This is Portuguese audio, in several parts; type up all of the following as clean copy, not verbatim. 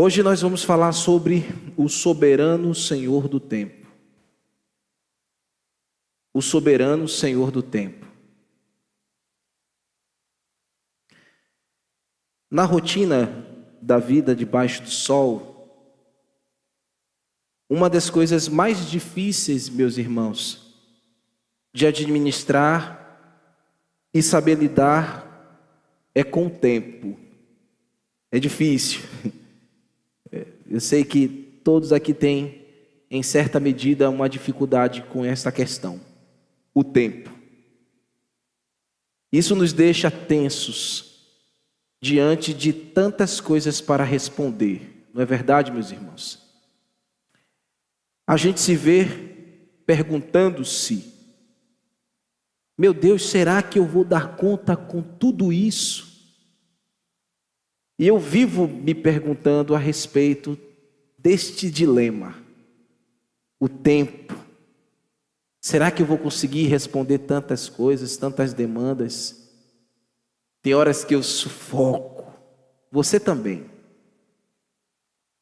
Hoje nós vamos falar sobre o soberano Senhor do tempo. O soberano Senhor do tempo. Na rotina da vida debaixo do sol, uma das coisas mais difíceis, meus irmãos, de administrar e saber lidar é com o tempo. É difícil. Eu sei que todos aqui têm, em certa medida, uma dificuldade com essa questão. O tempo. Isso nos deixa tensos diante de tantas coisas para responder. Não é verdade, meus irmãos? A gente se vê perguntando-se: meu Deus, será que eu vou dar conta com tudo isso? E eu vivo me perguntando a respeito deste dilema. O tempo. Será que eu vou conseguir responder tantas coisas, tantas demandas? Tem horas que eu sufoco. Você também.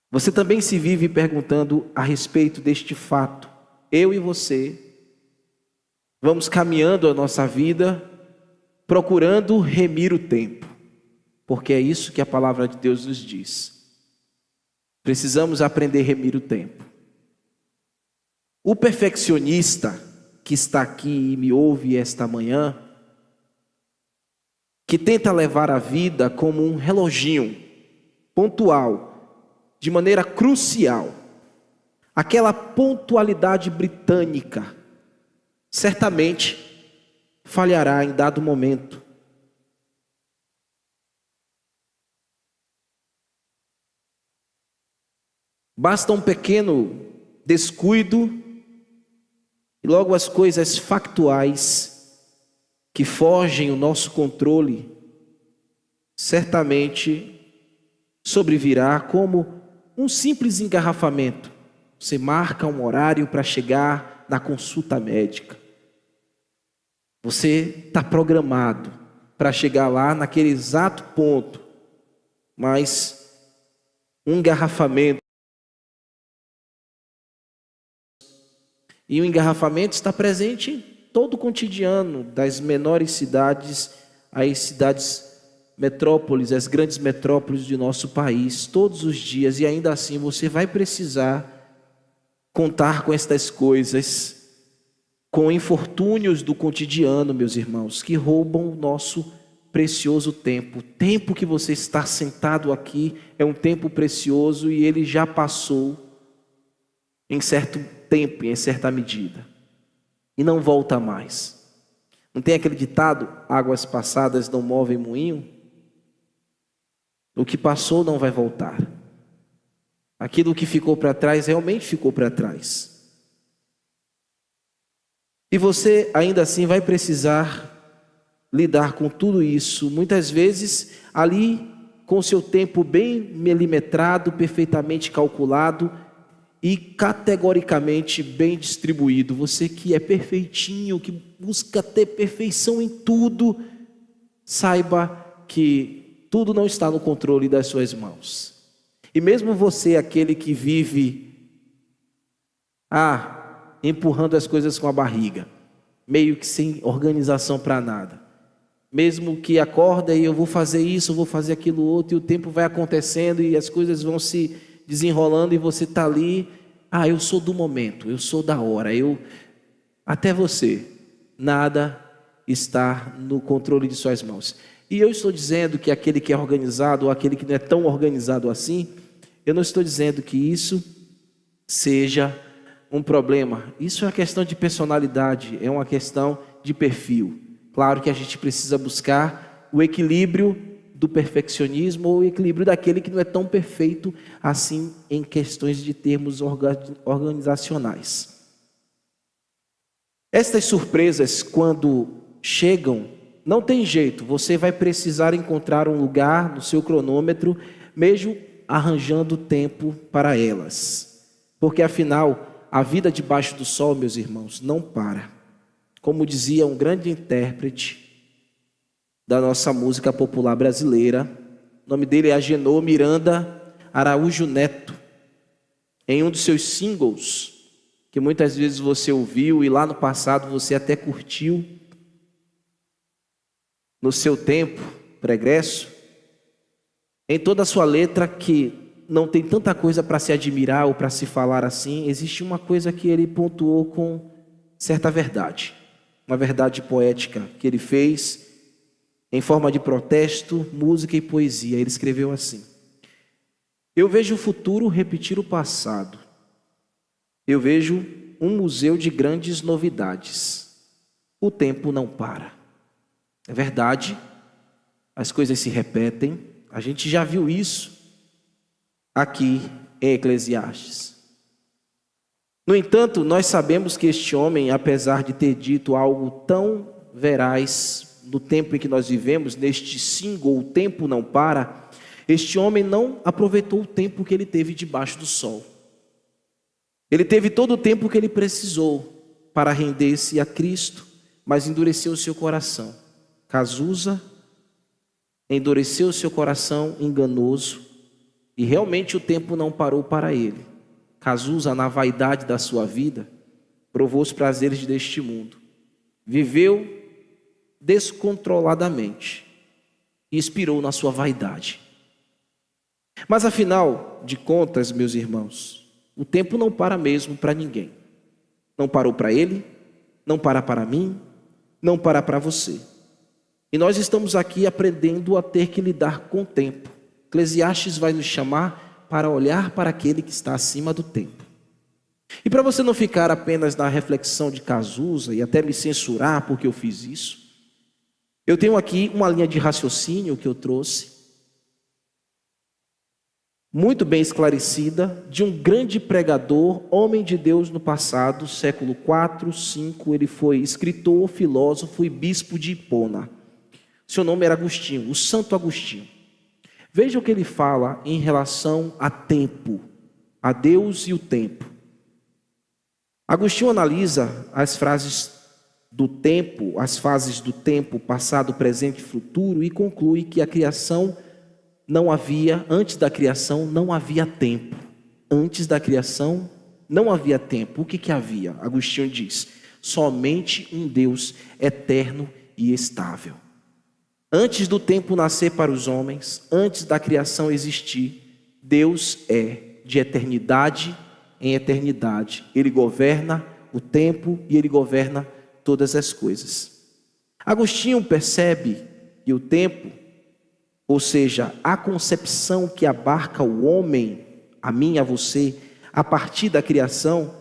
Você também se vive perguntando a respeito deste fato. Eu e você vamos caminhando a nossa vida procurando remir o tempo. Porque é isso que a palavra de Deus nos diz. Precisamos aprender a remir o tempo. O perfeccionista que está aqui e me ouve esta manhã, que tenta levar a vida como um reloginho, pontual, de maneira crucial, aquela pontualidade britânica, certamente falhará em dado momento. Basta um pequeno descuido e logo as coisas factuais que fogem o nosso controle certamente sobrevirá como um simples engarrafamento. Você marca um horário para chegar na consulta médica. Você está programado para chegar lá naquele exato ponto, mas um engarrafamento. E o engarrafamento está presente em todo o cotidiano, das menores cidades às cidades metrópoles, as grandes metrópoles de nosso país, todos os dias. E ainda assim você vai precisar contar com estas coisas, com infortúnios do cotidiano, meus irmãos, que roubam o nosso precioso tempo. O tempo que você está sentado aqui é um tempo precioso e ele já passou em certo tempo, em certa medida, e não volta mais. Não tem aquele ditado: águas passadas não movem moinho? O que passou não vai voltar. Aquilo que ficou para trás realmente ficou para trás. E você ainda assim vai precisar lidar com tudo isso, muitas vezes ali com o seu tempo bem milimetrado, perfeitamente calculado e categoricamente bem distribuído. Você que é perfeitinho, que busca ter perfeição em tudo, saiba que tudo não está no controle das suas mãos. E mesmo você, aquele que vive empurrando as coisas com a barriga, meio que sem organização para nada, mesmo que acorda e eu vou fazer isso, eu vou fazer aquilo outro, e o tempo vai acontecendo e as coisas vão se desenrolando e você está ali: eu sou do momento, eu sou da hora, até você, nada está no controle de suas mãos. E eu estou dizendo que aquele que é organizado ou aquele que não é tão organizado assim, eu não estou dizendo que isso seja um problema. Isso é uma questão de personalidade, é uma questão de perfil. Claro que a gente precisa buscar o equilíbrio do perfeccionismo ou o equilíbrio daquele que não é tão perfeito assim em questões de termos organizacionais. Estas surpresas, quando chegam, não tem jeito, você vai precisar encontrar um lugar no seu cronômetro, mesmo arranjando tempo para elas. Porque afinal, a vida debaixo do sol, meus irmãos, não para. Como dizia um grande intérprete da nossa música popular brasileira, o nome dele é Agenor Miranda, Araújo Neto, em um dos seus singles, que muitas vezes você ouviu e lá no passado você até curtiu, no seu tempo pregresso, em toda a sua letra, que não tem tanta coisa para se admirar ou para se falar assim, existe uma coisa que ele pontuou com certa verdade, uma verdade poética que ele fez em forma de protesto, música e poesia. Ele escreveu assim: eu vejo o futuro repetir o passado, eu vejo um museu de grandes novidades, o tempo não para. É verdade, as coisas se repetem, a gente já viu isso aqui em Eclesiastes. No entanto, nós sabemos que este homem, apesar de ter dito algo tão veraz no tempo em que nós vivemos, neste single, o tempo não para, este homem não aproveitou o tempo que ele teve debaixo do sol. Ele teve todo o tempo que ele precisou para render-se a Cristo, mas endureceu o seu coração. Cazuza endureceu o seu coração enganoso e realmente o tempo não parou para ele. Cazuza, na vaidade da sua vida, provou os prazeres deste mundo, viveu descontroladamente e expirou na sua vaidade. Mas afinal de contas, meus irmãos, o tempo não para mesmo para ninguém. Não parou para ele, não para mim, não para você. E nós estamos aqui aprendendo a ter que lidar com o tempo. Eclesiastes vai nos chamar para olhar para aquele que está acima do tempo. E para você não ficar apenas na reflexão de Cazuza e até me censurar porque eu fiz isso, eu tenho aqui uma linha de raciocínio que eu trouxe, muito bem esclarecida, de um grande pregador, homem de Deus no passado, século 4, 5, ele foi escritor, filósofo e bispo de Hipona. Seu nome era Agostinho, o Santo Agostinho. Veja o que ele fala em relação a tempo, a Deus e o tempo. Agostinho analisa as frases do tempo, as fases do tempo, passado, presente e futuro, e conclui que a criação não havia, antes da criação não havia tempo. Antes da criação não havia tempo. O que havia? Agostinho diz: somente um Deus eterno e estável. Antes do tempo nascer para os homens, antes da criação existir, Deus é de eternidade em eternidade. Ele governa o tempo e ele governa todas as coisas. Agostinho percebe que o tempo, ou seja, a concepção que abarca o homem, a mim, a você, a partir da criação,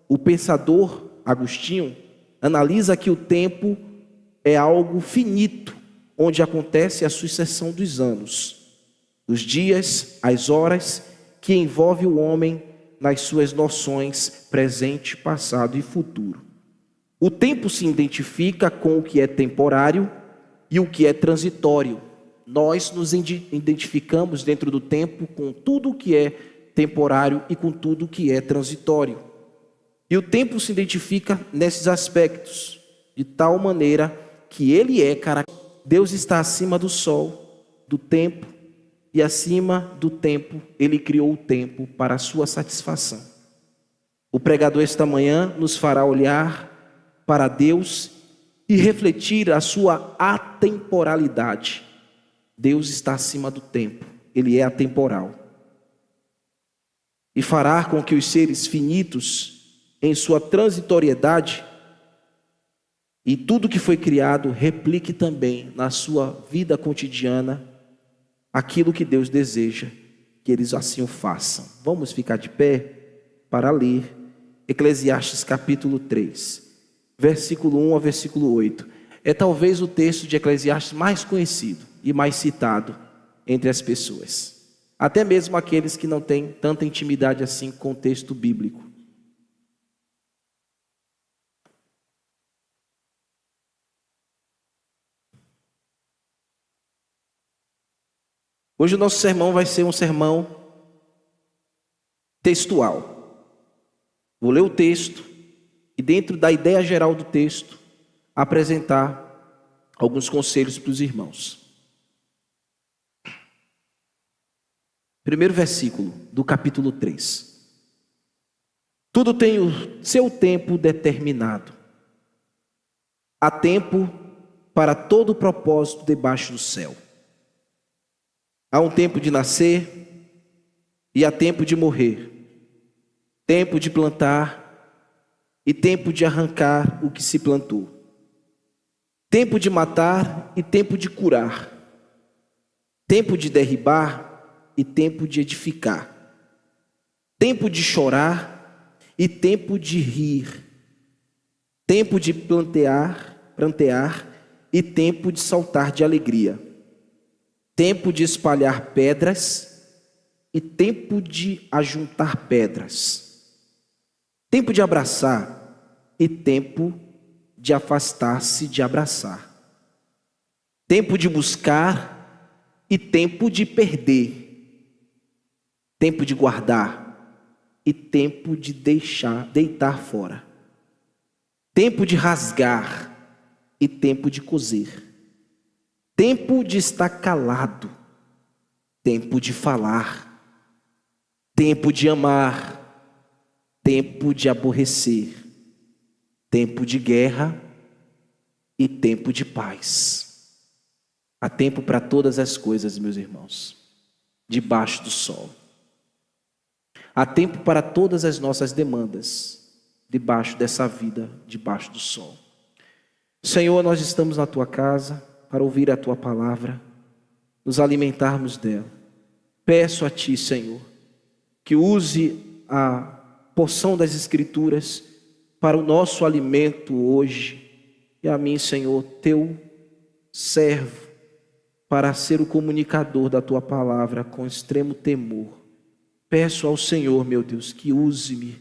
o pensador Agostinho analisa que o tempo é algo finito, onde acontece a sucessão dos anos, os dias, as horas, que envolve o homem nas suas noções presente, passado e futuro. O tempo se identifica com o que é temporário e o que é transitório. Nós nos identificamos dentro do tempo com tudo o que é temporário e com tudo o que é transitório. E o tempo se identifica nesses aspectos, de tal maneira que ele é característico. Deus está acima do sol, do tempo, e acima do tempo, ele criou o tempo para a sua satisfação. O pregador esta manhã nos fará olhar para Deus e refletir a sua atemporalidade. Deus está acima do tempo, ele é atemporal. E fará com que os seres finitos, em sua transitoriedade, e tudo que foi criado replique também na sua vida cotidiana aquilo que Deus deseja que eles assim o façam. Vamos ficar de pé para ler Eclesiastes capítulo 3, versículo 1 a versículo 8. É talvez o texto de Eclesiastes mais conhecido e mais citado entre as pessoas, até mesmo aqueles que não têm tanta intimidade assim com o texto bíblico. Hoje o nosso sermão vai ser um sermão textual. Vou ler o texto e, dentro da ideia geral do texto, apresentar alguns conselhos para os irmãos. Primeiro versículo do capítulo 3. Tudo tem o seu tempo determinado. Há tempo para todo propósito debaixo do céu. Há um tempo de nascer e há tempo de morrer. Tempo de plantar e tempo de arrancar o que se plantou. Tempo de matar e tempo de curar. Tempo de derribar e tempo de edificar. Tempo de chorar e tempo de rir. Tempo de plantear e tempo de saltar de alegria. Tempo de espalhar pedras e tempo de ajuntar pedras. Tempo de abraçar e tempo de afastar-se de abraçar. Tempo de buscar e tempo de perder. Tempo de guardar e tempo de deitar fora. Tempo de rasgar e tempo de coser. Tempo de estar calado, tempo de falar, tempo de amar, tempo de aborrecer, tempo de guerra e tempo de paz. Há tempo para todas as coisas, meus irmãos, debaixo do sol. Há tempo para todas as nossas demandas, debaixo dessa vida, debaixo do sol. Senhor, nós estamos na tua casa para ouvir a tua palavra, nos alimentarmos dela. Peço a ti, Senhor, que use a porção das Escrituras para o nosso alimento hoje, e a mim, Senhor, teu servo, para ser o comunicador da tua palavra com extremo temor. Peço ao Senhor, meu Deus, que use-me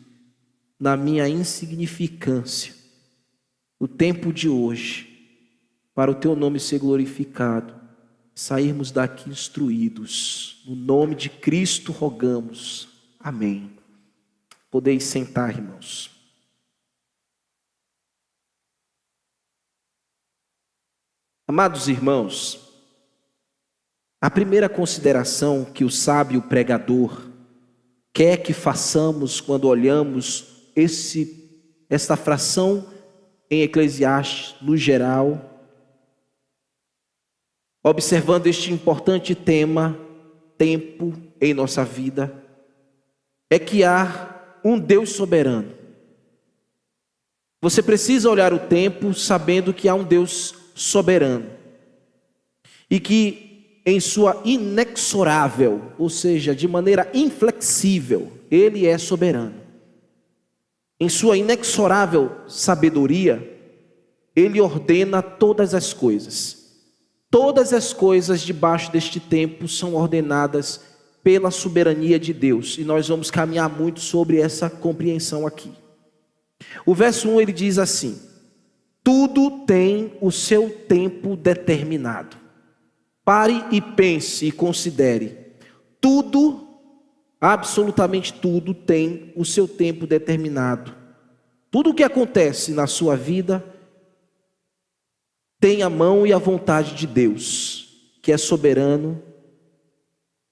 na minha insignificância, no tempo de hoje, para o teu nome ser glorificado, sairmos daqui instruídos. No nome de Cristo rogamos. Amém. Podeis sentar, irmãos. Amados irmãos, a primeira consideração que o sábio pregador quer que façamos quando olhamos esta fração em Eclesiastes no geral, observando este importante tema, tempo em nossa vida, é que há um Deus soberano. Você precisa olhar o tempo sabendo que há um Deus soberano e que em sua inexorável, ou seja, de maneira inflexível, Ele é soberano. Em sua inexorável sabedoria, Ele ordena todas as coisas. Todas as coisas debaixo deste tempo são ordenadas pela soberania de Deus. E nós vamos caminhar muito sobre essa compreensão aqui. O verso 1 ele diz assim: tudo tem o seu tempo determinado. Pare e pense e considere. Tudo, absolutamente tudo, tem o seu tempo determinado. Tudo o que acontece na sua vida tem a mão e a vontade de Deus, que é soberano,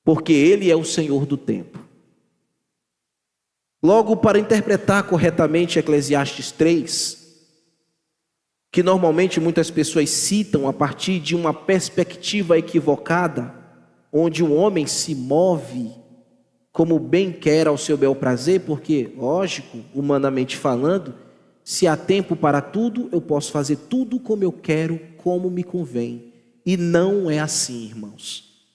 porque Ele é o Senhor do tempo. Logo, para interpretar corretamente Eclesiastes 3, que normalmente muitas pessoas citam a partir de uma perspectiva equivocada, onde o homem se move como bem quer ao seu bel prazer, porque, lógico, humanamente falando, se há tempo para tudo, eu posso fazer tudo como eu quero, como me convém. E não é assim, irmãos.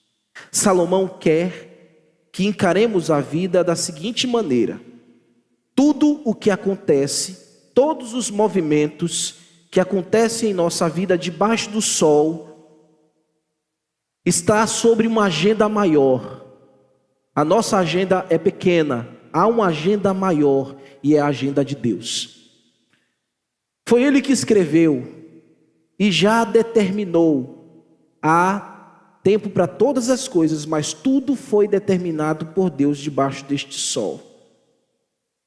Salomão quer que encaremos a vida da seguinte maneira: tudo o que acontece, todos os movimentos que acontecem em nossa vida debaixo do sol, está sobre uma agenda maior. A nossa agenda é pequena, há uma agenda maior e é a agenda de Deus. Foi Ele que escreveu e já determinou. Há tempo para todas as coisas, mas tudo foi determinado por Deus debaixo deste sol.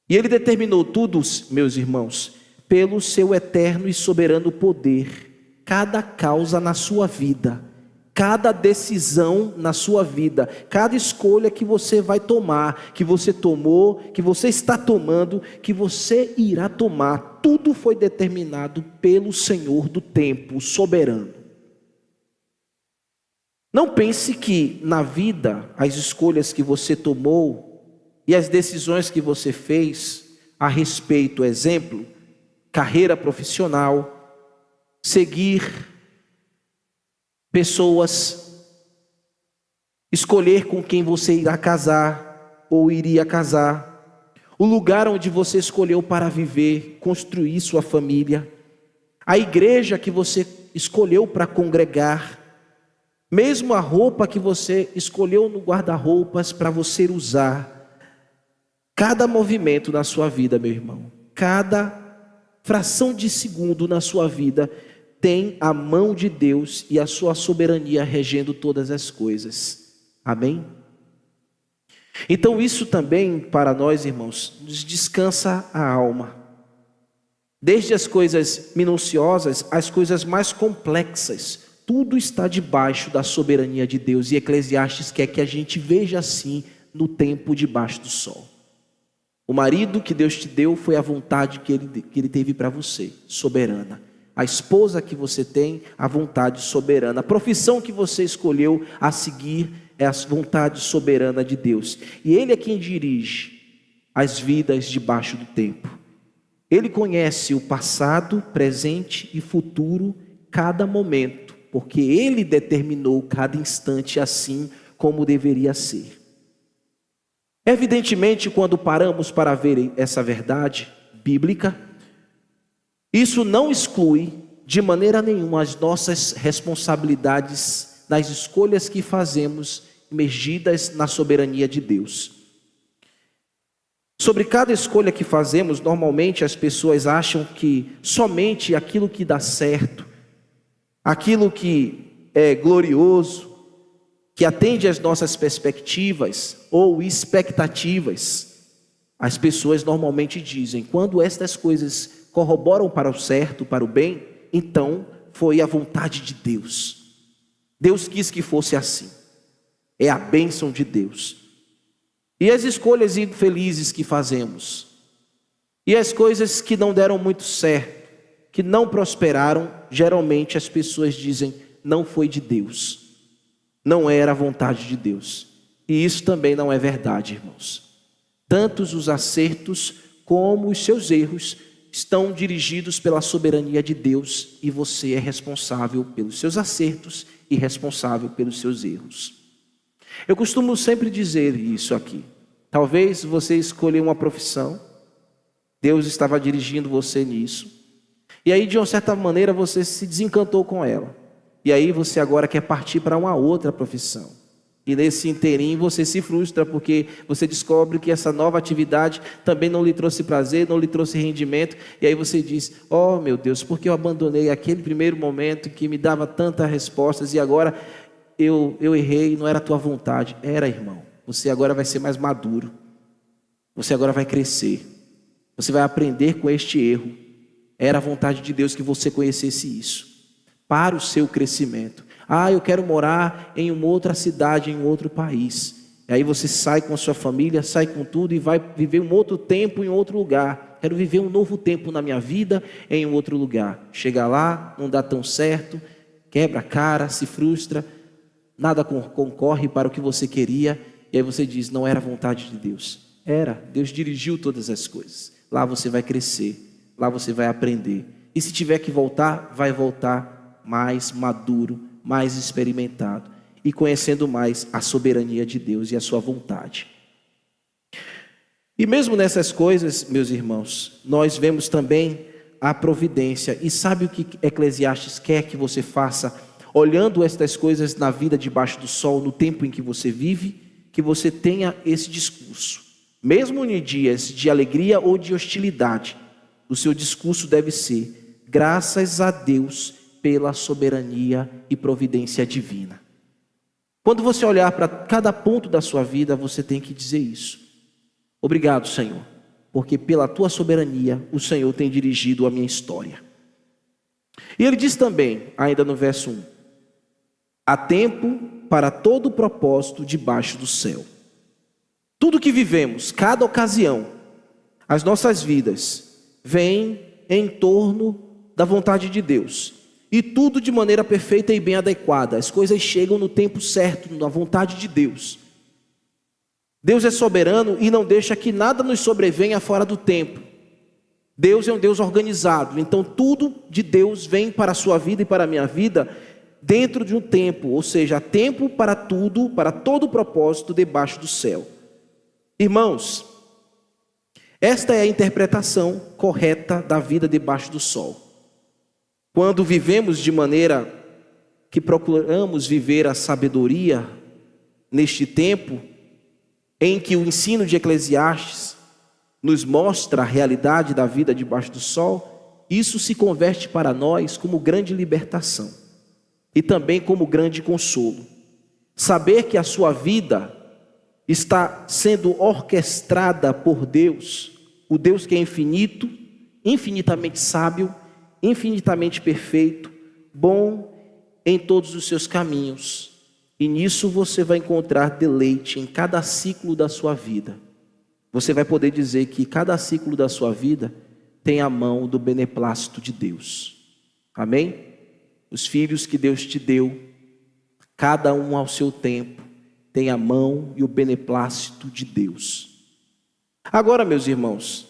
E Ele determinou tudo, meus irmãos, pelo seu eterno e soberano poder. Cada causa na sua vida Cada decisão na sua vida, cada escolha que você vai tomar, que você tomou, que você está tomando, que você irá tomar, tudo foi determinado pelo Senhor do tempo, o soberano. Não pense que na vida, as escolhas que você tomou e as decisões que você fez a respeito, exemplo, carreira profissional, seguir pessoas, escolher com quem você irá casar ou iria casar, o lugar onde você escolheu para viver, construir sua família, a igreja que você escolheu para congregar, mesmo a roupa que você escolheu no guarda-roupas para você usar. Cada movimento na sua vida, meu irmão, cada fração de segundo na sua vida tem a mão de Deus e a sua soberania regendo todas as coisas. Amém? Então isso também para nós, irmãos, nos descansa a alma. Desde as coisas minuciosas às coisas mais complexas, tudo está debaixo da soberania de Deus. E Eclesiastes quer que a gente veja assim no tempo debaixo do sol. O marido que Deus te deu foi a vontade que ele teve para você, soberana. A esposa que você tem, a vontade soberana. A profissão que você escolheu a seguir é a vontade soberana de Deus. E Ele é quem dirige as vidas debaixo do tempo. Ele conhece o passado, presente e futuro, cada momento, porque Ele determinou cada instante assim como deveria ser. Evidentemente, quando paramos para ver essa verdade bíblica, isso não exclui de maneira nenhuma as nossas responsabilidades nas escolhas que fazemos, imergidas na soberania de Deus. Sobre cada escolha que fazemos, normalmente as pessoas acham que somente aquilo que dá certo, aquilo que é glorioso, que atende às nossas perspectivas ou expectativas, as pessoas normalmente dizem, quando estas coisas corroboram para o certo, para o bem, então foi a vontade de Deus. Deus quis que fosse assim. É a bênção de Deus. E as escolhas infelizes que fazemos, e as coisas que não deram muito certo, que não prosperaram, geralmente as pessoas dizem, não foi de Deus, não era a vontade de Deus. E isso também não é verdade, irmãos. Tantos os acertos como os seus erros estão dirigidos pela soberania de Deus, e você é responsável pelos seus acertos e responsável pelos seus erros. Eu costumo sempre dizer isso aqui. Talvez você escolheu uma profissão, Deus estava dirigindo você nisso, e aí de uma certa maneira você se desencantou com ela, e aí você agora quer partir para uma outra profissão. E nesse inteirinho você se frustra porque você descobre que essa nova atividade também não lhe trouxe prazer, não lhe trouxe rendimento. E aí você diz, oh meu Deus, porque eu abandonei aquele primeiro momento que me dava tantas respostas e agora eu errei, não era a tua vontade. Era, irmão, você agora vai ser mais maduro, você agora vai crescer, você vai aprender com este erro. Era a vontade de Deus que você conhecesse isso, para o seu crescimento. Ah, eu quero morar em uma outra cidade, em um outro país. E aí você sai com a sua família, sai com tudo e vai viver um outro tempo em outro lugar. Quero viver um novo tempo na minha vida em um outro lugar. Chega lá, não dá tão certo, quebra a cara, se frustra, nada concorre para o que você queria. E aí você diz, não era a vontade de Deus. Era, Deus dirigiu todas as coisas. Lá você vai crescer, lá você vai aprender. E se tiver que voltar, vai voltar mais maduro, mais experimentado e conhecendo mais a soberania de Deus e a sua vontade. E mesmo nessas coisas, meus irmãos, nós vemos também a providência. E sabe o que Eclesiastes quer que você faça, olhando estas coisas na vida debaixo do sol, no tempo em que você vive? Que você tenha esse discurso, mesmo em dias de alegria ou de hostilidade. O seu discurso deve ser, graças a Deus pela soberania e providência divina. Quando você olhar para cada ponto da sua vida, você tem que dizer isso. Obrigado, Senhor, porque pela tua soberania, o Senhor tem dirigido a minha história. E ele diz também, ainda no verso 1, Há tempo para todo propósito debaixo do céu. Tudo que vivemos, cada ocasião, as nossas vidas, vem em torno da vontade de Deus. E tudo de maneira perfeita e bem adequada. As coisas chegam no tempo certo, na vontade de Deus. Deus é soberano e não deixa que nada nos sobrevenha fora do tempo. Deus é um Deus organizado, então tudo de Deus vem para a sua vida e para a minha vida dentro de um tempo, ou seja, há tempo para tudo, para todo propósito debaixo do céu. Irmãos, esta é a interpretação correta da vida debaixo do sol. Quando vivemos de maneira que procuramos viver a sabedoria neste tempo, em que o ensino de Eclesiastes nos mostra a realidade da vida debaixo do sol, isso se converte para nós como grande libertação e também como grande consolo. Saber que a sua vida está sendo orquestrada por Deus, o Deus que é infinito, infinitamente sábio, infinitamente perfeito, bom em todos os seus caminhos. E nisso você vai encontrar deleite em cada ciclo da sua vida. Você vai poder dizer que cada ciclo da sua vida tem a mão do beneplácito de Deus. Amém? Os filhos que Deus te deu, cada um ao seu tempo, tem a mão e o beneplácito de Deus. Agora, meus irmãos,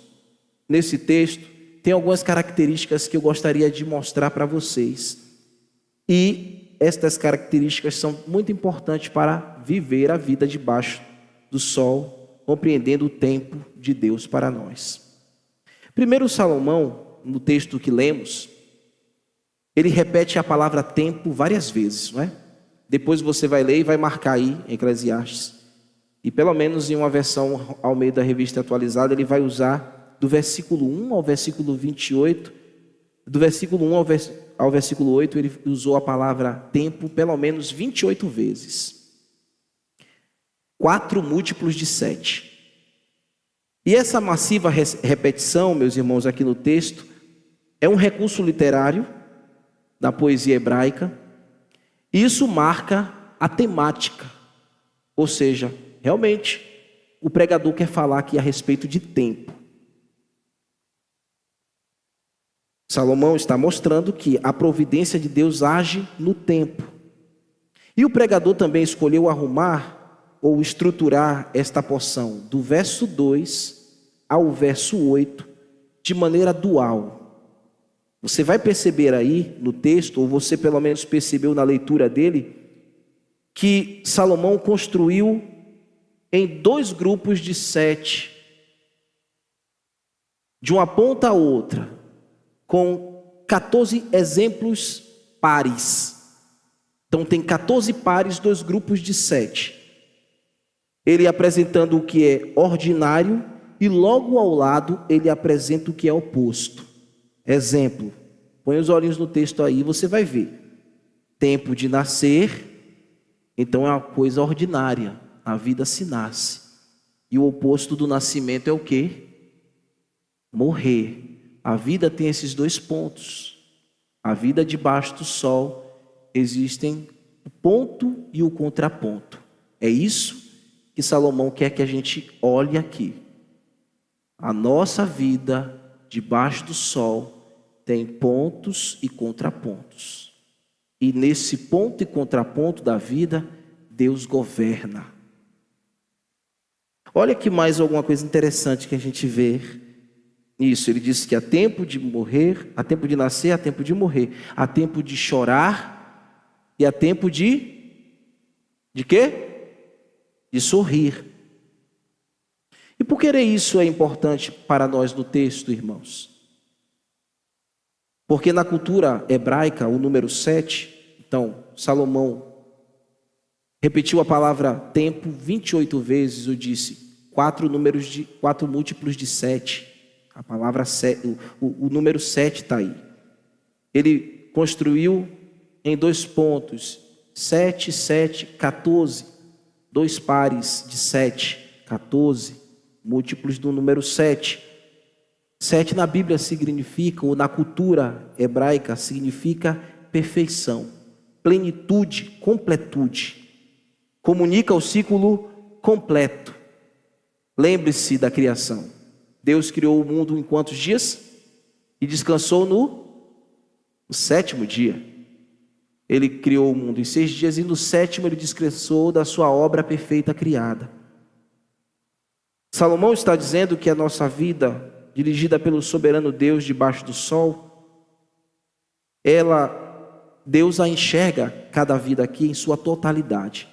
nesse texto, tem algumas características que eu gostaria de mostrar para vocês. E estas características são muito importantes para viver a vida debaixo do sol, compreendendo o tempo de Deus para nós. Primeiro, Salomão, no texto que lemos, ele repete a palavra tempo várias vezes, não é? Depois você vai ler e vai marcar aí em Eclesiastes. E pelo menos em uma versão ao meio da revista atualizada, ele vai usar do versículo 1 ao versículo 28, do versículo 1 ao versículo 8, ele usou a palavra tempo pelo menos 28 vezes. 4 múltiplos de 7. E essa massiva repetição, meus irmãos, aqui no texto, é um recurso literário da poesia hebraica. E isso marca a temática. Ou seja, realmente, o pregador quer falar aqui a respeito de tempo. Salomão está mostrando que a providência de Deus age no tempo. E o pregador também escolheu arrumar ou estruturar esta porção do verso 2 ao verso 8 de maneira dual. Você vai perceber aí no texto, ou você pelo menos percebeu na leitura dele, que Salomão construiu em 2 grupos de 7, de uma ponta a outra, com 14 exemplos pares. Então tem 14 pares, 2 grupos de 7. Ele apresentando o que é ordinário e logo ao lado ele apresenta o que é oposto. Exemplo, põe os olhinhos no texto aí, você vai ver. Tempo de nascer, então é uma coisa ordinária, a vida se nasce. E o oposto do nascimento é o quê? Morrer. A vida tem esses 2 pontos. A vida debaixo do sol, existem o ponto e o contraponto. É isso que Salomão quer que a gente olhe aqui. A nossa vida debaixo do sol tem pontos e contrapontos. E nesse ponto e contraponto da vida, Deus governa. Olha aqui mais alguma coisa interessante que a gente vê nisso. Ele diz que há tempo de morrer, há tempo de nascer, há tempo de morrer. Há tempo de chorar e há tempo de quê? De sorrir. E por que isso é importante para nós no texto, irmãos? Porque na cultura hebraica, o número 7, então, Salomão repetiu a palavra tempo 28 vezes, eu disse, 4 múltiplos de 7. A palavra 7, o número 7 está aí. Ele construiu em 2 pontos, 7, 7, 14, 2 pares de 7, 14, múltiplos do número 7. 7 na Bíblia significa, ou na cultura hebraica, significa perfeição, plenitude, completude. Comunica o ciclo completo. Lembre-se da criação. Deus criou o mundo em quantos dias? E descansou no sétimo dia. Ele criou o mundo em 6 dias e no sétimo ele descansou da sua obra perfeita criada. Salomão está dizendo que a nossa vida, dirigida pelo soberano Deus debaixo do sol, Deus a enxerga cada vida aqui em sua totalidade.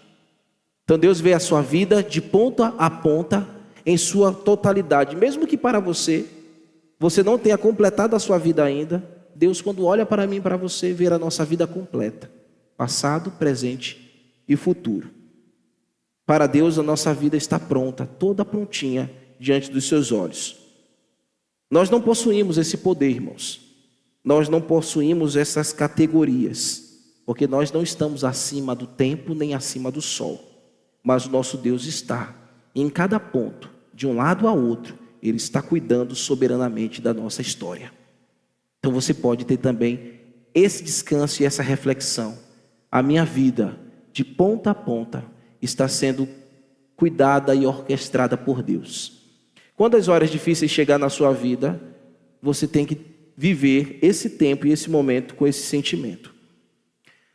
Então Deus vê a sua vida de ponta a ponta em sua totalidade. Mesmo que para você não tenha completado a sua vida ainda, Deus, quando olha para mim e para você, vê a nossa vida completa. Passado, presente e futuro. Para Deus a nossa vida está pronta, toda prontinha diante dos seus olhos. Nós não possuímos esse poder, irmãos. Nós não possuímos essas categorias, porque nós não estamos acima do tempo nem acima do sol. Mas o nosso Deus está em cada ponto, de um lado a outro, Ele está cuidando soberanamente da nossa história. Então você pode ter também esse descanso e essa reflexão. A minha vida, de ponta a ponta, está sendo cuidada e orquestrada por Deus. Quando as horas difíceis chegar na sua vida, você tem que viver esse tempo e esse momento com esse sentimento.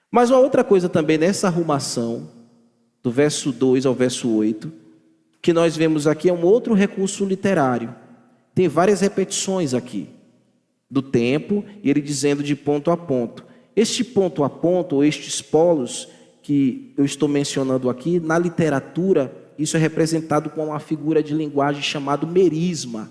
Mas uma outra coisa também nessa arrumação, do verso 2 ao verso 8, que nós vemos aqui é um outro recurso literário. Tem várias repetições aqui do tempo, e ele dizendo de ponto a ponto. Este ponto a ponto, ou estes polos que eu estou mencionando aqui, na literatura, isso é representado com uma figura de linguagem chamada merisma.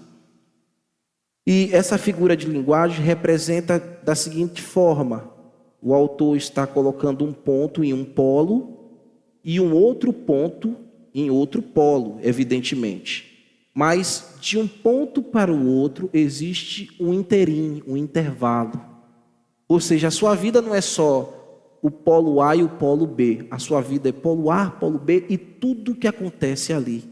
E essa figura de linguagem representa da seguinte forma: o autor está colocando um ponto em um polo e um outro ponto em outro polo, evidentemente. Mas de um ponto para o outro existe um interim, um intervalo. Ou seja, a sua vida não é só o polo A e o polo B. A sua vida é polo A, polo B e tudo que acontece ali.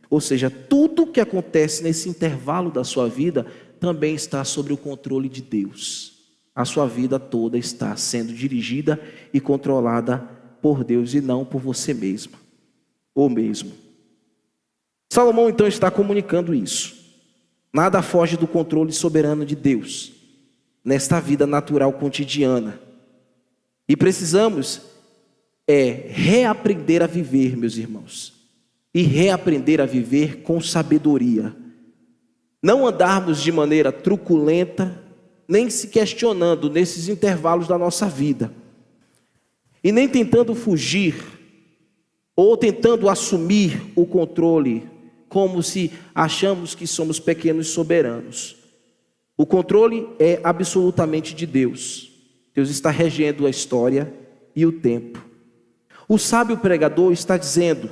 Ou seja, tudo que acontece nesse intervalo da sua vida também está sob o controle de Deus. A sua vida toda está sendo dirigida e controlada por Deus e não por você mesma ou mesmo. Salomão então está comunicando isso. Nada foge do controle soberano de Deus nesta vida natural cotidiana. E precisamos reaprender a viver, meus irmãos. E reaprender a viver com sabedoria. Não andarmos de maneira truculenta, nem se questionando nesses intervalos da nossa vida. E nem tentando fugir, ou tentando assumir o controle, como se achamos que somos pequenos soberanos. O controle é absolutamente de Deus. Deus está regendo a história e o tempo. O sábio pregador está dizendo: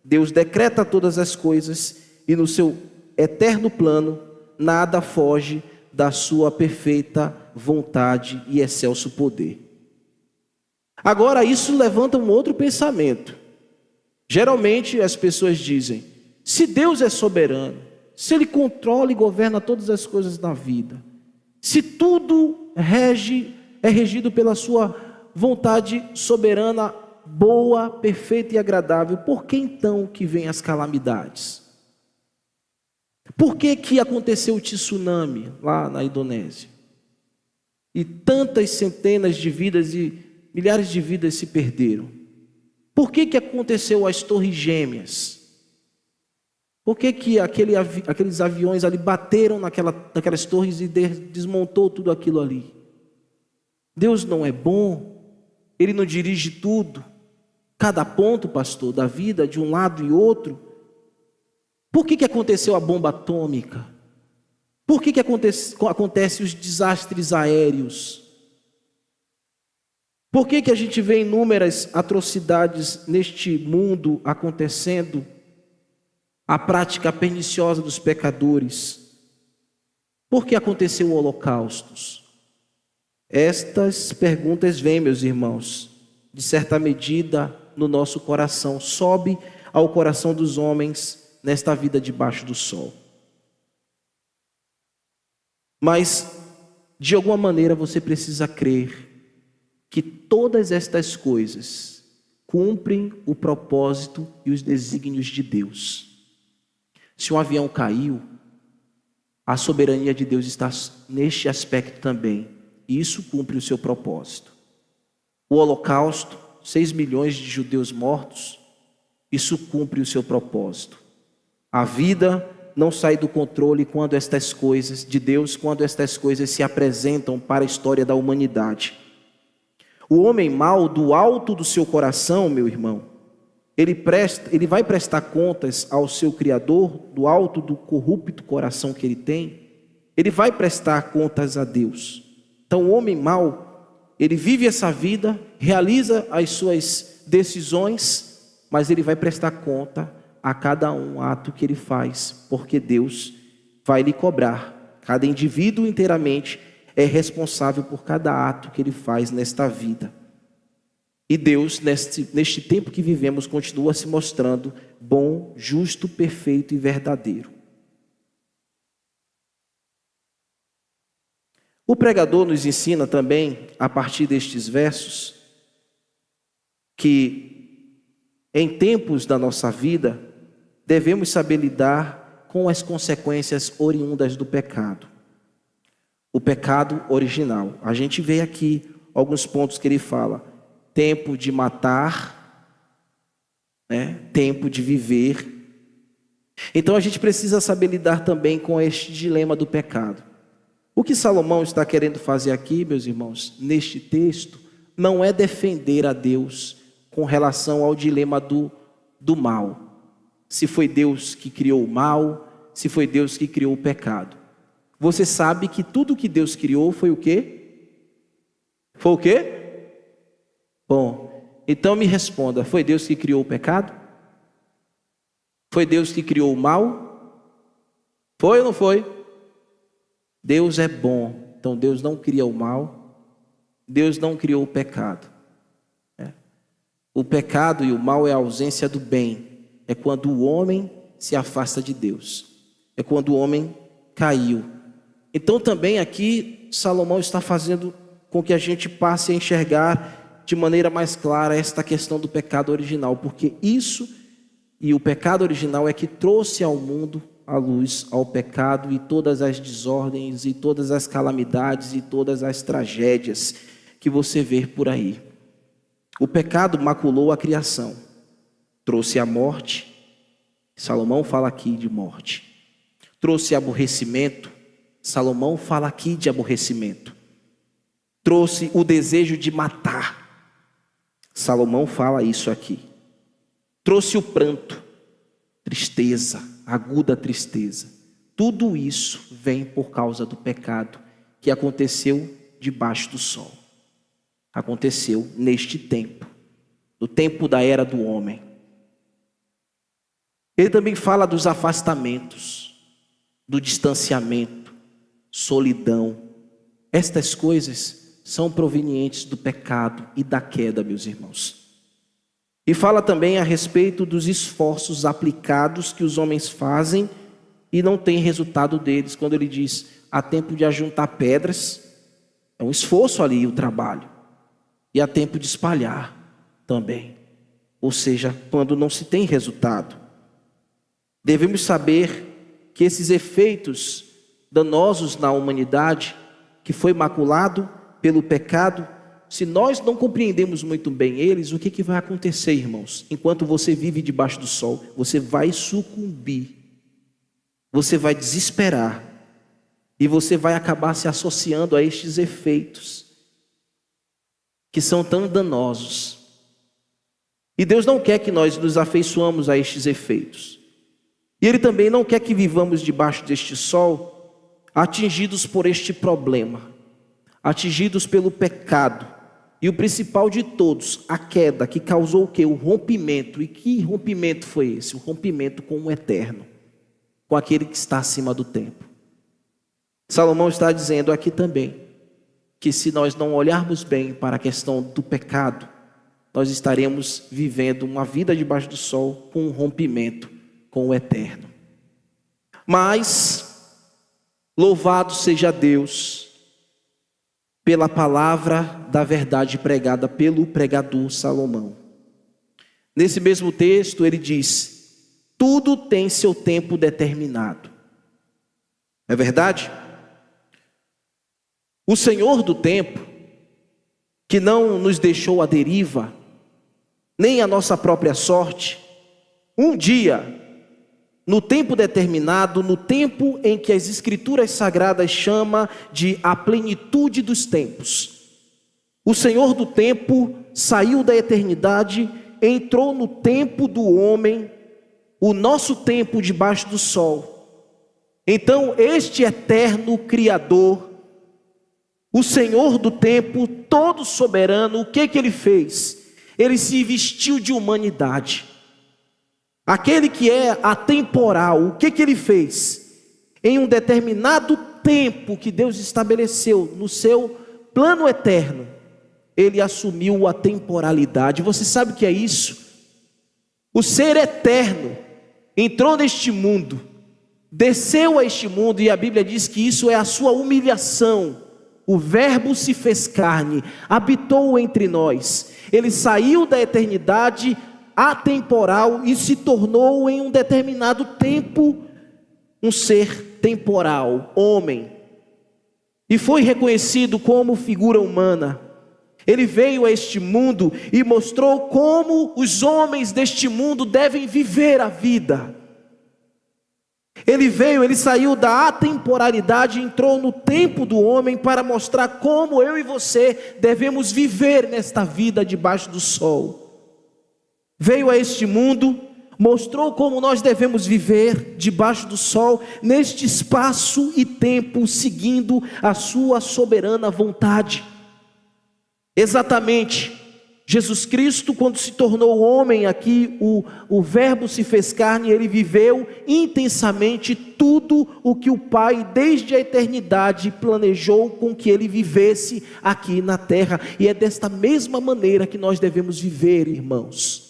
Deus decreta todas as coisas e no seu eterno plano nada foge da sua perfeita vontade e excelso poder. Agora isso levanta um outro pensamento. Geralmente as pessoas dizem: se Deus é soberano, se Ele controla e governa todas as coisas na vida, se tudo é regido pela sua vontade soberana, boa, perfeita e agradável, por que então que vem as calamidades? Por que que aconteceu o tsunami lá na Indonésia? E tantas centenas de vidas e milhares de vidas se perderam? Por que que aconteceu as torres gêmeas? Por que que aqueles aviões ali bateram naquelas torres e desmontou tudo aquilo ali? Deus não é bom? Ele não dirige tudo? Cada ponto, pastor, da vida, de um lado e outro? Por que que aconteceu a bomba atômica? Por que que acontecem os desastres aéreos? Por que que a gente vê inúmeras atrocidades neste mundo acontecendo? A prática perniciosa dos pecadores. Por que aconteceu o holocausto? Estas perguntas vêm, meus irmãos, de certa medida no nosso coração, sobe ao coração dos homens nesta vida debaixo do sol. Mas, de alguma maneira, você precisa crer que todas estas coisas cumprem o propósito e os desígnios de Deus. Se um avião caiu, a soberania de Deus está neste aspecto também, e isso cumpre o seu propósito. O Holocausto, 6 milhões de judeus mortos, isso cumpre o seu propósito. A vida não sai do controle quando estas coisas de Deus, quando estas coisas se apresentam para a história da humanidade. O homem mau, do alto do seu coração, meu irmão, ele vai prestar contas ao seu Criador, do alto do corrupto coração que ele tem, ele vai prestar contas a Deus. Então o homem mau, ele vive essa vida, realiza as suas decisões, mas ele vai prestar conta a cada um ato que ele faz, porque Deus vai lhe cobrar. Cada indivíduo inteiramente é responsável por cada ato que ele faz nesta vida. E Deus, neste tempo que vivemos, continua se mostrando bom, justo, perfeito e verdadeiro. O pregador nos ensina também, a partir destes versos, que em tempos da nossa vida, devemos saber lidar com as consequências oriundas do pecado. O pecado original. A gente vê aqui alguns pontos que ele fala. Tempo de matar, tempo de viver. Então a gente precisa saber lidar também com este dilema do pecado. O que Salomão está querendo fazer aqui, meus irmãos, neste texto, não é defender a Deus com relação ao dilema do mal. Se foi Deus que criou o mal, se foi Deus que criou o pecado. Você sabe que tudo que Deus criou foi o quê? Foi o quê? Bom, então me responda, foi Deus que criou o pecado? Foi Deus que criou o mal? Foi ou não foi? Deus é bom, então Deus não cria o mal, Deus não criou o pecado. O pecado e o mal é a ausência do bem, é quando o homem se afasta de Deus, é quando o homem caiu. Então também aqui Salomão está fazendo com que a gente passe a enxergar de maneira mais clara esta questão do pecado original, porque isso e o pecado original é que trouxe ao mundo a luz ao pecado e todas as desordens e todas as calamidades e todas as tragédias que você vê por aí. O pecado maculou a criação, trouxe a morte. Salomão fala aqui de morte. Trouxe aborrecimento. Salomão fala aqui de aborrecimento. Trouxe o desejo de matar. Salomão fala isso aqui. Trouxe o pranto, tristeza, aguda tristeza. Tudo isso vem por causa do pecado que aconteceu debaixo do sol. Aconteceu neste tempo, no tempo da era do homem. Ele também fala dos afastamentos, do distanciamento, solidão. Estas coisas são provenientes do pecado e da queda, meus irmãos. E fala também a respeito dos esforços aplicados que os homens fazem e não tem resultado deles. Quando ele diz, há tempo de ajuntar pedras, é um esforço ali o trabalho. E há tempo de espalhar também. Ou seja, quando não se tem resultado. Devemos saber que esses efeitos danosos na humanidade, que foi maculado pelo pecado, se nós não compreendemos muito bem eles, o que vai acontecer, irmãos? Enquanto você vive debaixo do sol, você vai sucumbir, você vai desesperar, e você vai acabar se associando a estes efeitos, que são tão danosos. E Deus não quer que nós nos afeiçoamos a estes efeitos. E Ele também não quer que vivamos debaixo deste sol, atingidos por este problema, atingidos pelo pecado, e o principal de todos, a queda, que causou o quê? O rompimento. E que rompimento foi esse? O rompimento com o eterno, com aquele que está acima do tempo. Salomão está dizendo aqui também, que se nós não olharmos bem para a questão do pecado, nós estaremos vivendo uma vida debaixo do sol, com um rompimento com o eterno. Mas, louvado seja Deus, pela palavra da verdade pregada pelo pregador Salomão. Nesse mesmo texto ele diz: tudo tem seu tempo determinado. É verdade? O Senhor do tempo, que não nos deixou à deriva, nem à nossa própria sorte, um dia, no tempo determinado, no tempo em que as Escrituras Sagradas chamam de a plenitude dos tempos, o Senhor do tempo saiu da eternidade, entrou no tempo do homem, o nosso tempo debaixo do sol. Então este eterno Criador, o Senhor do tempo, todo soberano, o que ele fez? Ele se vestiu de humanidade. Aquele que é atemporal, o que ele fez? Em um determinado tempo que Deus estabeleceu no seu plano eterno, ele assumiu a temporalidade. Você sabe o que é isso? O ser eterno entrou neste mundo, desceu a este mundo, e a Bíblia diz que isso é a sua humilhação. O Verbo se fez carne, habitou entre nós. Ele saiu da eternidade atemporal e se tornou em um determinado tempo um ser temporal, homem. E foi reconhecido como figura humana. Ele veio a este mundo e mostrou como os homens deste mundo devem viver a vida. Ele saiu da atemporalidade e entrou no tempo do homem para mostrar como eu e você devemos viver nesta vida debaixo do sol. Veio a este mundo, mostrou como nós devemos viver debaixo do sol, neste espaço e tempo, seguindo a sua soberana vontade. Exatamente, Jesus Cristo, quando se tornou homem aqui, o Verbo se fez carne, ele viveu intensamente tudo o que o Pai, desde a eternidade, planejou com que ele vivesse aqui na terra. E é desta mesma maneira que nós devemos viver, irmãos.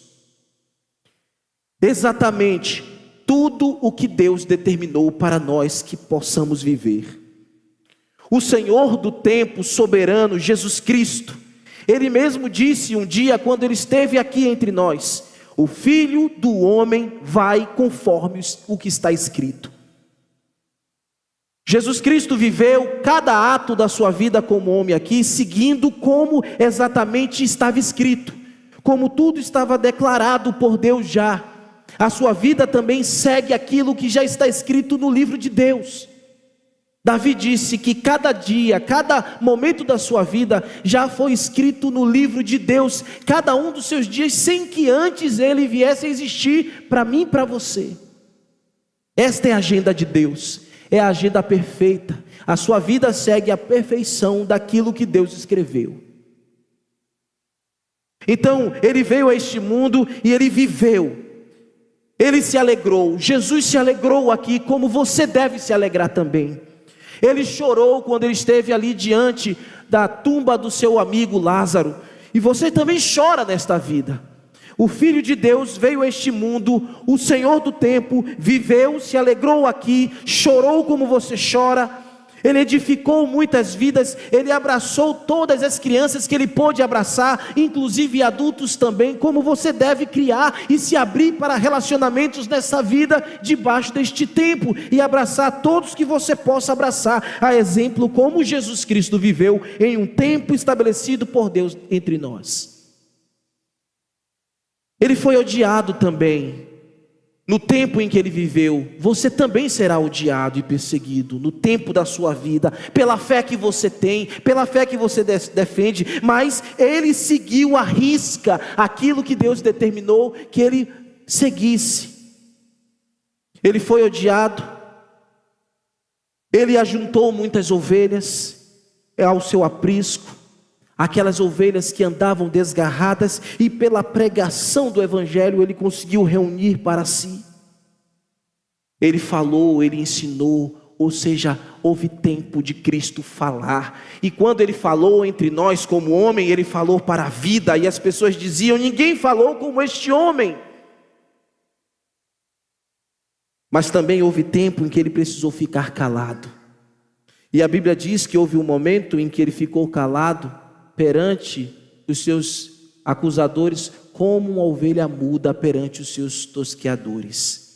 Exatamente tudo o que Deus determinou para nós que possamos viver. O Senhor do tempo, soberano, Jesus Cristo, Ele mesmo disse um dia, quando Ele esteve aqui entre nós: o Filho do homem vai conforme o que está escrito. Jesus Cristo viveu cada ato da sua vida como homem aqui, seguindo como exatamente estava escrito, como tudo estava declarado por Deus já. A sua vida também segue aquilo que já está escrito no livro de Deus. Davi disse que cada dia, cada momento da sua vida já foi escrito no livro de Deus, cada um dos seus dias, sem que antes ele viesse a existir, para mim e para você. Esta é a agenda de Deus, é a agenda perfeita. A sua vida segue a perfeição daquilo que Deus escreveu. Então, ele veio a este mundo e ele viveu. Ele se alegrou, Jesus se alegrou aqui, como você deve se alegrar também. Ele chorou quando ele esteve ali diante da tumba do seu amigo Lázaro. E você também chora nesta vida. O Filho de Deus veio a este mundo, o Senhor do tempo, viveu, se alegrou aqui, chorou como você chora. Ele edificou muitas vidas, ele abraçou todas as crianças que ele pôde abraçar, inclusive adultos também, como você deve criar e se abrir para relacionamentos nessa vida, debaixo deste tempo, e abraçar todos que você possa abraçar, a exemplo como Jesus Cristo viveu em um tempo estabelecido por Deus entre nós. Ele foi odiado também. No tempo em que ele viveu, você também será odiado e perseguido, no tempo da sua vida, pela fé que você tem, pela fé que você defende, mas ele seguiu à risca aquilo que Deus determinou que ele seguisse. Ele foi odiado, ele ajuntou muitas ovelhas ao seu aprisco, aquelas ovelhas que andavam desgarradas, e pela pregação do Evangelho ele conseguiu reunir para si. Ele falou, ele ensinou, ou seja, houve tempo de Cristo falar. E quando ele falou entre nós como homem, ele falou para a vida, e as pessoas diziam: ninguém falou como este homem. Mas também houve tempo em que ele precisou ficar calado. E a Bíblia diz que houve um momento em que ele ficou calado perante os seus acusadores, como uma ovelha muda perante os seus tosqueadores.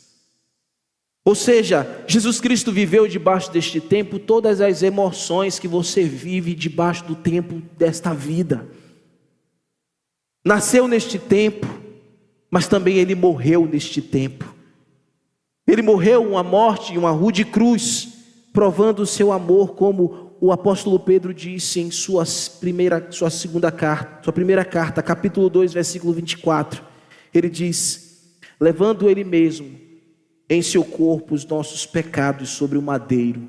Ou seja, Jesus Cristo viveu debaixo deste tempo todas as emoções que você vive debaixo do tempo desta vida. Nasceu neste tempo, mas também ele morreu neste tempo. Ele morreu uma morte em uma rude cruz, provando o seu amor, como o apóstolo Pedro disse em sua primeira carta, capítulo 2, versículo 24. Ele diz: levando ele mesmo em seu corpo os nossos pecados sobre o madeiro,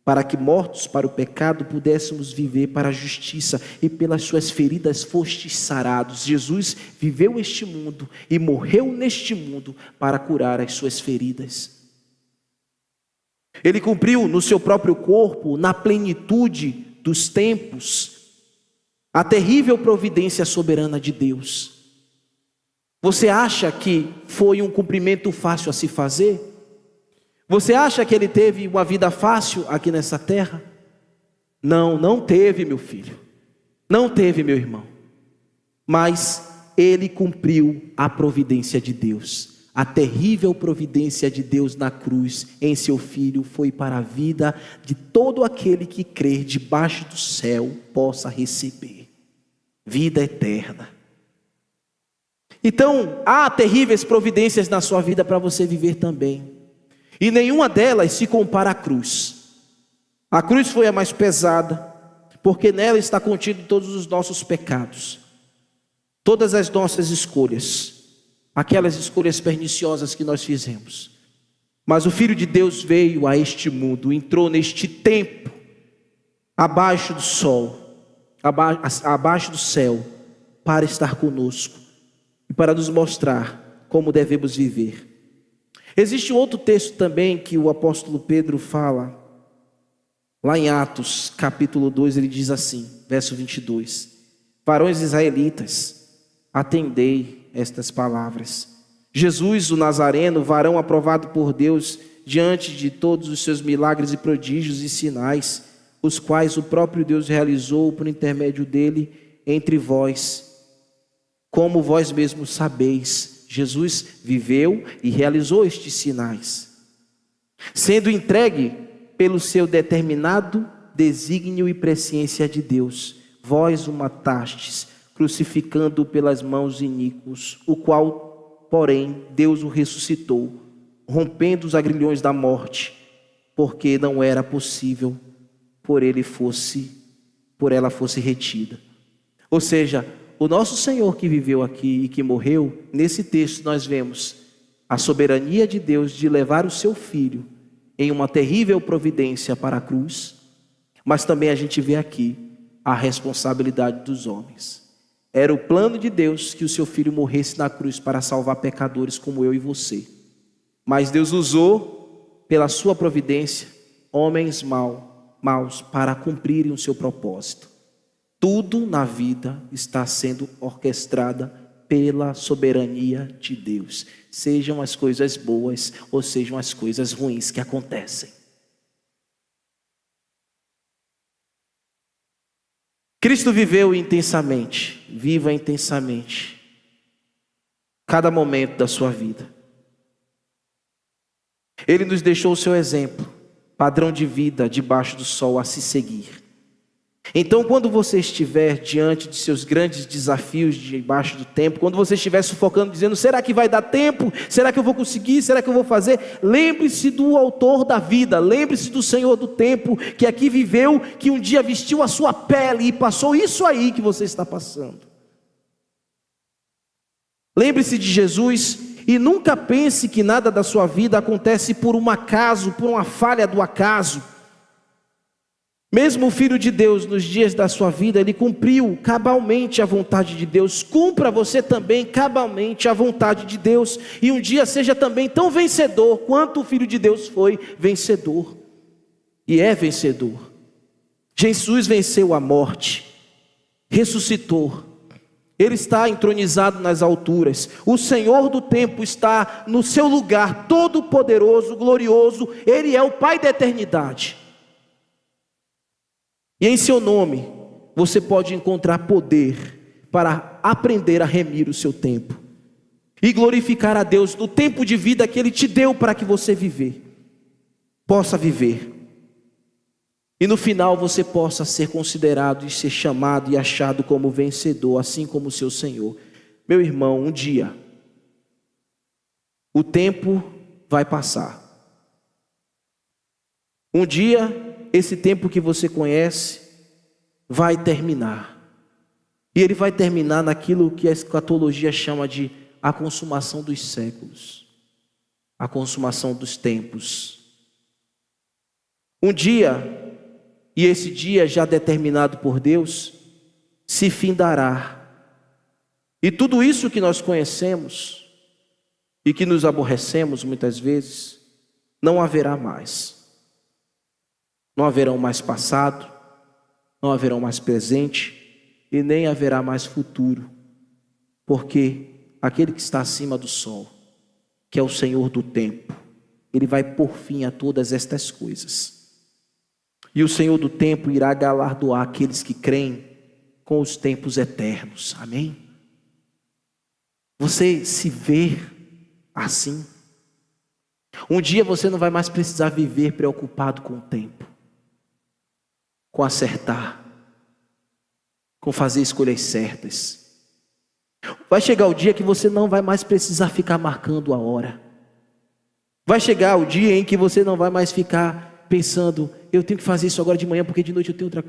para que mortos para o pecado pudéssemos viver para a justiça, e pelas suas feridas fostes sarados. Jesus viveu este mundo e morreu neste mundo para curar as suas feridas. Ele cumpriu no seu próprio corpo, na plenitude dos tempos, a terrível providência soberana de Deus. Você acha que foi um cumprimento fácil a se fazer? Você acha que ele teve uma vida fácil aqui nessa terra? Não, não teve, meu filho. Não teve, meu irmão. Mas ele cumpriu a providência de Deus. A terrível providência de Deus na cruz em seu Filho foi para a vida de todo aquele que crer debaixo do céu possa receber vida eterna. Então, há terríveis providências na sua vida para você viver também. E nenhuma delas se compara à cruz. A cruz foi a mais pesada, porque nela está contido todos os nossos pecados, todas as nossas escolhas, aquelas escolhas perniciosas que nós fizemos. Mas o Filho de Deus veio a este mundo, entrou neste tempo, abaixo do sol, abaixo do céu, para estar conosco e para nos mostrar como devemos viver. Existe um outro texto também que o apóstolo Pedro fala, lá em Atos, capítulo 2, ele diz assim, verso 22: varões israelitas, atendei estas palavras. Jesus, o Nazareno, varão aprovado por Deus, diante de todos os seus milagres e prodígios e sinais, os quais o próprio Deus realizou por intermédio dele entre vós, como vós mesmos sabeis. Jesus viveu e realizou estes sinais, sendo entregue pelo seu determinado desígnio e presciência de Deus. Vós o matastes, crucificando-o pelas mãos iníquos, o qual, porém, Deus o ressuscitou, rompendo os agrilhões da morte, porque não era possível por ela fosse retida. Ou seja, o nosso Senhor que viveu aqui e que morreu, nesse texto nós vemos a soberania de Deus de levar o seu Filho em uma terrível providência para a cruz, mas também a gente vê aqui a responsabilidade dos homens. Era o plano de Deus que o seu Filho morresse na cruz para salvar pecadores como eu e você, mas Deus usou pela sua providência homens maus para cumprirem o seu propósito. Tudo na vida está sendo orquestrada pela soberania de Deus, sejam as coisas boas ou sejam as coisas ruins que acontecem. Cristo viveu intensamente, viva intensamente cada momento da sua vida. Ele nos deixou o seu exemplo, padrão de vida debaixo do sol a se seguir. Então, quando você estiver diante de seus grandes desafios debaixo do tempo, quando você estiver sufocando, dizendo, será que vai dar tempo? Será que eu vou conseguir? Será que eu vou fazer? Lembre-se do autor da vida, lembre-se do Senhor do tempo, que aqui viveu, que um dia vestiu a sua pele e passou isso aí que você está passando. Lembre-se de Jesus e nunca pense que nada da sua vida acontece por um acaso, por uma falha do acaso. Mesmo o Filho de Deus, nos dias da sua vida, ele cumpriu cabalmente a vontade de Deus. Cumpra você também cabalmente a vontade de Deus, e um dia seja também tão vencedor quanto o Filho de Deus foi vencedor, e é vencedor. Jesus venceu a morte, ressuscitou, ele está entronizado nas alturas, o Senhor do tempo está no seu lugar, todo poderoso, glorioso, ele é o Pai da eternidade. E em seu nome, você pode encontrar poder para aprender a remir o seu tempo e glorificar a Deus no tempo de vida que Ele te deu para que você possa viver. E no final você possa ser considerado e ser chamado e achado como vencedor, assim como o seu Senhor. Meu irmão, um dia, o tempo vai passar. Um dia, esse tempo que você conhece vai terminar. E ele vai terminar naquilo que a escatologia chama de a consumação dos séculos, a consumação dos tempos. Um dia, e esse dia já determinado por Deus, se findará. E tudo isso que nós conhecemos e que nos aborrecemos muitas vezes, não haverá mais. Não haverá mais passado, não haverá mais presente e nem haverá mais futuro. Porque aquele que está acima do sol, que é o Senhor do tempo, Ele vai pôr fim a todas estas coisas. E o Senhor do tempo irá galardoar aqueles que creem com os tempos eternos. Amém? Você se vê assim? Um dia você não vai mais precisar viver preocupado com o tempo, com acertar, com fazer escolhas certas. Vai chegar o dia que você não vai mais precisar ficar marcando a hora. Vai chegar o dia em que você não vai mais ficar pensando, eu tenho que fazer isso agora de manhã porque de noite eu tenho outra.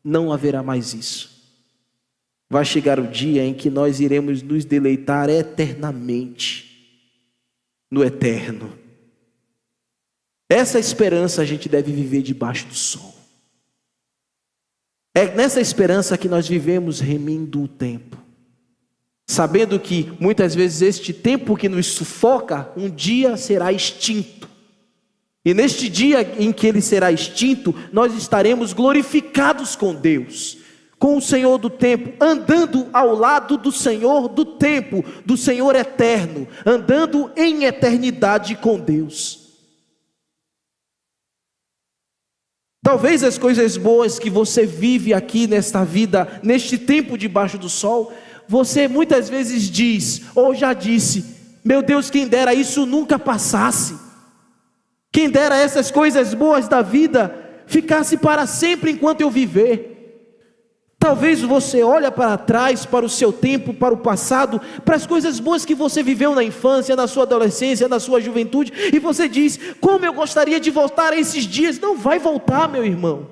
Não haverá mais isso. Vai chegar o dia em que nós iremos nos deleitar eternamente no eterno. Essa esperança a gente deve viver debaixo do sol. É nessa esperança que nós vivemos remindo o tempo, sabendo que muitas vezes este tempo que nos sufoca um dia será extinto. E neste dia em que ele será extinto, nós estaremos glorificados com Deus, com o Senhor do tempo, andando ao lado do Senhor do tempo, do Senhor eterno, andando em eternidade com Deus. Talvez as coisas boas que você vive aqui nesta vida, neste tempo debaixo do sol, você muitas vezes diz, ou já disse, meu Deus, quem dera isso nunca passasse. Quem dera essas coisas boas da vida ficasse para sempre enquanto eu viver. Talvez você olhe para trás, para o seu tempo, para o passado, para as coisas boas que você viveu na infância, na sua adolescência, na sua juventude, e você diz, como eu gostaria de voltar a esses dias. Não vai voltar, meu irmão,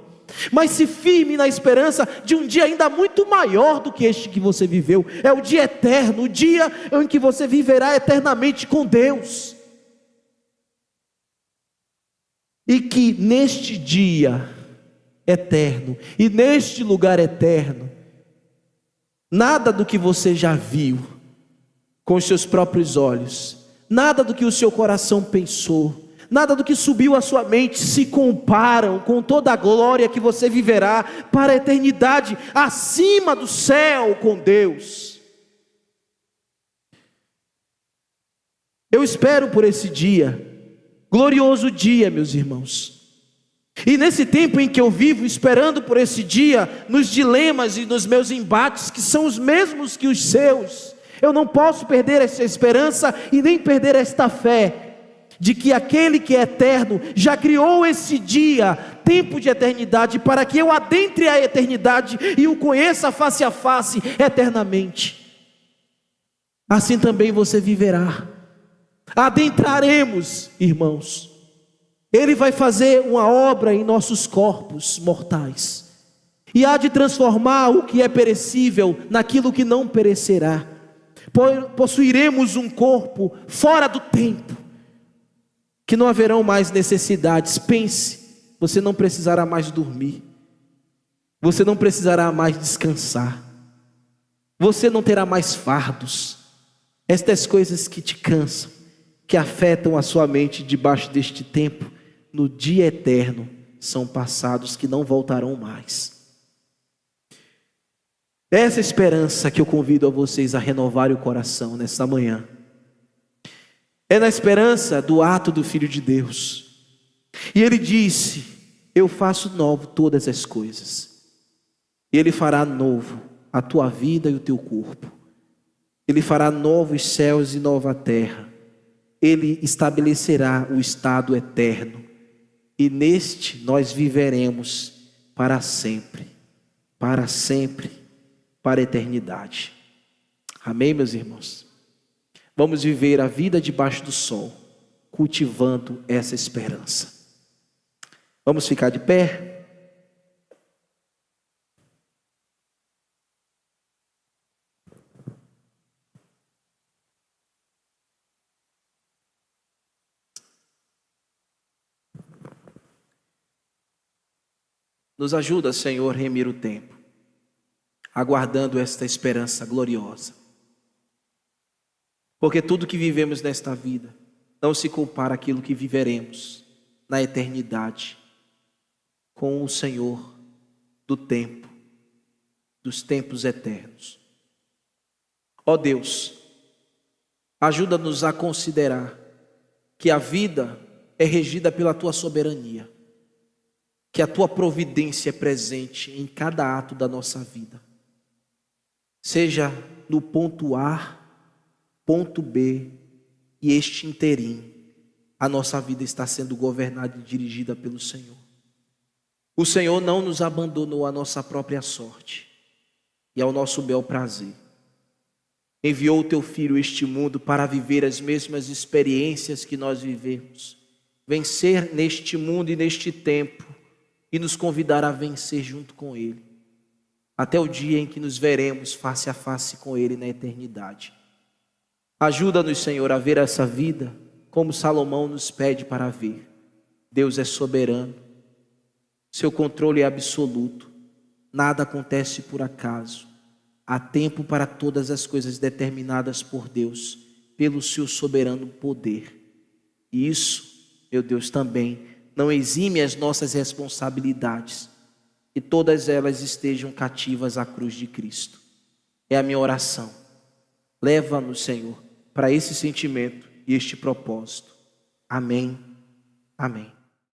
mas se firme na esperança de um dia ainda muito maior do que este que você viveu. É o dia eterno, o dia em que você viverá eternamente com Deus. E que neste dia eterno e neste lugar eterno, nada do que você já viu com os seus próprios olhos, nada do que o seu coração pensou, nada do que subiu à sua mente se comparam com toda a glória que você viverá para a eternidade acima do céu com Deus. Eu espero por esse dia, glorioso dia, meus irmãos. E nesse tempo em que eu vivo esperando por esse dia, nos dilemas e nos meus embates, que são os mesmos que os seus, eu não posso perder essa esperança e nem perder esta fé, de que aquele que é eterno, já criou esse dia, tempo de eternidade, para que eu adentre a eternidade e o conheça face a face eternamente. Assim também você viverá. Adentraremos, irmãos. Ele vai fazer uma obra em nossos corpos mortais, e há de transformar o que é perecível naquilo que não perecerá. Possuiremos um corpo fora do tempo, que não haverão mais necessidades. Pense, você não precisará mais dormir, você não precisará mais descansar, você não terá mais fardos, estas coisas que te cansam, que afetam a sua mente debaixo deste tempo, no dia eterno, são passados que não voltarão mais. Essa esperança que eu convido a vocês a renovarem o coração nesta manhã, é na esperança do ato do Filho de Deus. E ele disse, eu faço novo todas as coisas. E Ele fará novo a tua vida e o teu corpo. Ele fará novos céus e nova terra. Ele estabelecerá o estado eterno. E neste nós viveremos para sempre, para sempre, para a eternidade. Amém, meus irmãos? Vamos viver a vida debaixo do sol, cultivando essa esperança. Vamos ficar de pé? Nos ajuda, Senhor, a remir o tempo, aguardando esta esperança gloriosa. Porque tudo que vivemos nesta vida não se compara àquilo que viveremos na eternidade com o Senhor do tempo, dos tempos eternos. Ó Deus, ajuda-nos a considerar que a vida é regida pela Tua soberania, que a Tua providência é presente em cada ato da nossa vida, seja no ponto A, ponto B e este inteirinho, a nossa vida está sendo governada e dirigida pelo Senhor. O Senhor não nos abandonou à nossa própria sorte e ao nosso bel prazer. Enviou o Teu Filho a este mundo para viver as mesmas experiências que nós vivemos, vencer neste mundo e neste tempo e nos convidar a vencer junto com Ele, até o dia em que nos veremos face a face com Ele na eternidade. Ajuda-nos, Senhor, a ver essa vida como Salomão nos pede para ver. Deus é soberano, seu controle é absoluto, nada acontece por acaso. Há tempo para todas as coisas determinadas por Deus, pelo seu soberano poder. E isso, meu Deus, também não exime as nossas responsabilidades, e todas elas estejam cativas à cruz de Cristo. É a minha oração. Leva-nos, Senhor, para esse sentimento e este propósito. Amém. Amém.